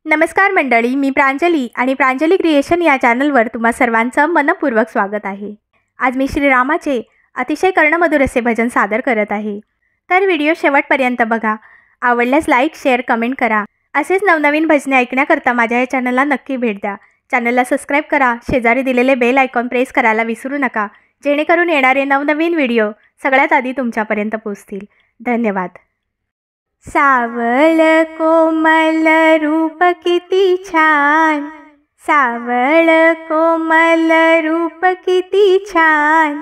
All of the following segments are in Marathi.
नमस्कार मंडळी, मी प्रांजली आणि प्रांजली क्रिएशन या चॅनलवर तुम्हा सर्वांचं मनपूर्वक स्वागत आहे। आज मी श्रीरामाचे अतिशय कर्णमधुर असे भजन सादर करत आहे। तर व्हिडिओ शेवटपर्यंत बघा। आवडल्यास लाईक, शेअर, कमेंट करा। असेच नवनवीन भजने ऐकण्याकरता माझ्या या चॅनलला नक्की भेट द्या। चॅनलला सबस्क्राईब करा, शेजारी दिलेले बेल आयकॉन प्रेस करायला विसरू नका, जेणेकरून येणारे नवनवीन व्हिडिओ सगळ्यात आधी तुमच्यापर्यंत पोहोचतील। धन्यवाद। सावळ कोमल रूप किती छान, सावळ कोमल रूप किती छान,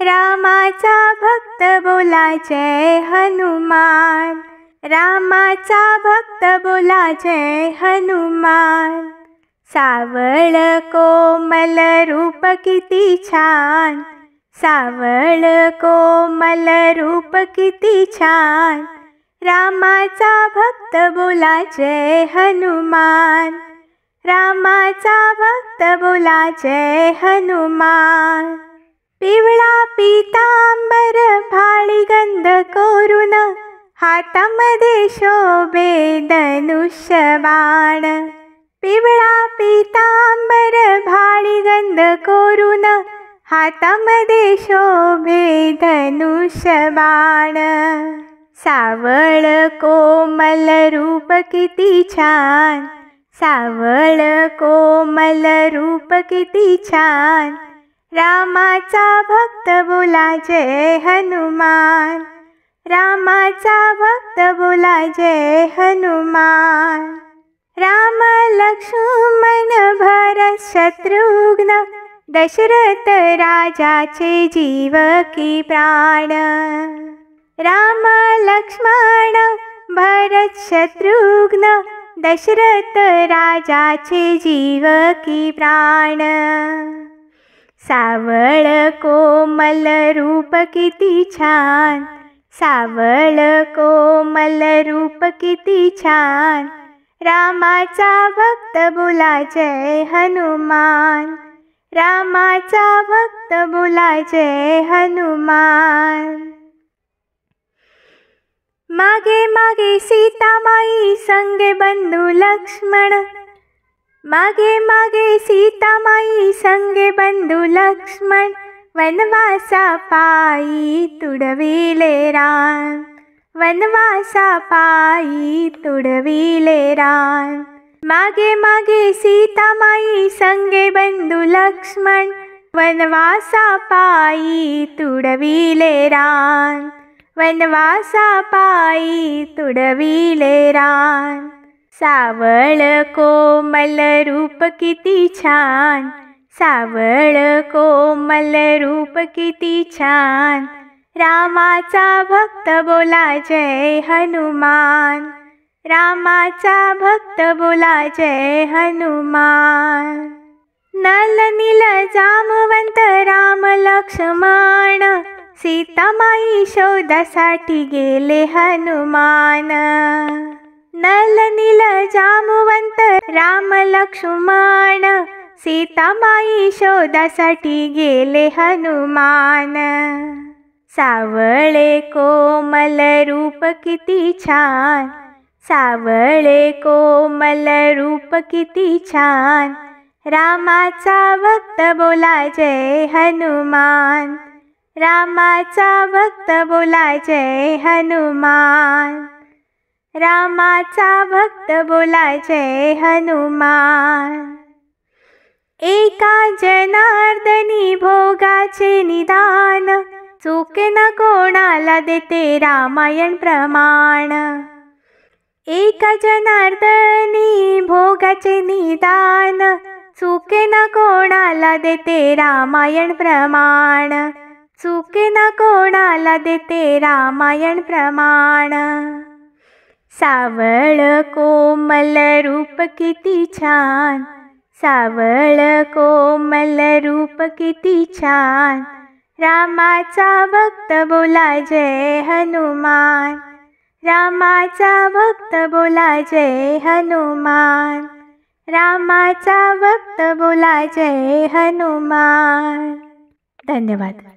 रामाचा भक्त बोला जय हनुमान, रामाचा भक्त बोला जय हनुमान। सावळ कोमल रूप किती छान, सावळ कोमल रूप किती छान, रामाचा भक्त बोला जय हनुमान, रामाचा भक्त बोला जय हनुमान। पिवळा पीतांबर भाळी गंध कोरून, हातामध्ये शोभे धनुष्य बाण, पिवळा पीतांबर भाळी गंध कोरून, हातामध्ये शोभे धनुष्य बाण। सावळ कोमल रूप किती छान, सावळ कोमल रूप किती छान, रामाचा भक्त बोला जय हनुमान, रामाचा भक्त बोला जय हनुमान। राम लक्ष्मण भरत शत्रुघ्न, दशरथ राजाचे जीव की प्राण, राम लक्ष्मण भरत शत्रुघ्न, दशरथ राजाचे जीव की प्राण। सावळ कोमल रूप किती छान, सावळ कोमल रूप किती छान, रामाचा भक्त बोला जय हनुमान, रामाचा भक्त बोला जय हनुमान। मागे मागे सीतामाई संगे बंधू लक्ष्मण, मागे मागे सीतामाई संगे बंधू लक्ष्मण, वनवासा पायी तुडविले राम, वनवासा पायी तुडविले राम। मागे मागे सीतामाई संगे बंधू लक्ष्मण, वनवासा पायी तुडविले राम, वनवासा पायी तुडविले राम। सावळ कोमल रूप किती छान, सावळ कोमल रूप किती छान, रामाचा भक्त बोला जय हनुमान, रामाचा भक्त बोला जय हनुमान। नल नील जामवंत राम लक्ष्मण, सीतामाई शोधासाठी गेले हनुमान। नल नील जामवंत राम लक्ष्मण, सीतामाई शोधासाठी गेले हनुमान। सावळे कोमल रूप किती छान, सावळे कोमल रूप किती छान, रामाचा भक्त बोला जय हनुमान, रामाचा भक्त बोला जय हनुमान, रामाचा भक्त बोला जय हनुमान। एका जनार्दनी भोगाचे निदान, चुके न कोणाला देते रामायण प्रमाण। एका जनार्दनी भोगाचे निदान, चुके न कोणाला देते रामायण प्रमाण, चुके न कोणाला देते रामायण प्रमाण। सावळ कोमल रूप किती छान, सावळ कोमल रूप किती छान, रामाचा भक्त बोला जय हनुमान, रामाचा भक्त बोला जय हनुमान, रामाचा भक्त बोला जय हनुमान। धन्यवाद।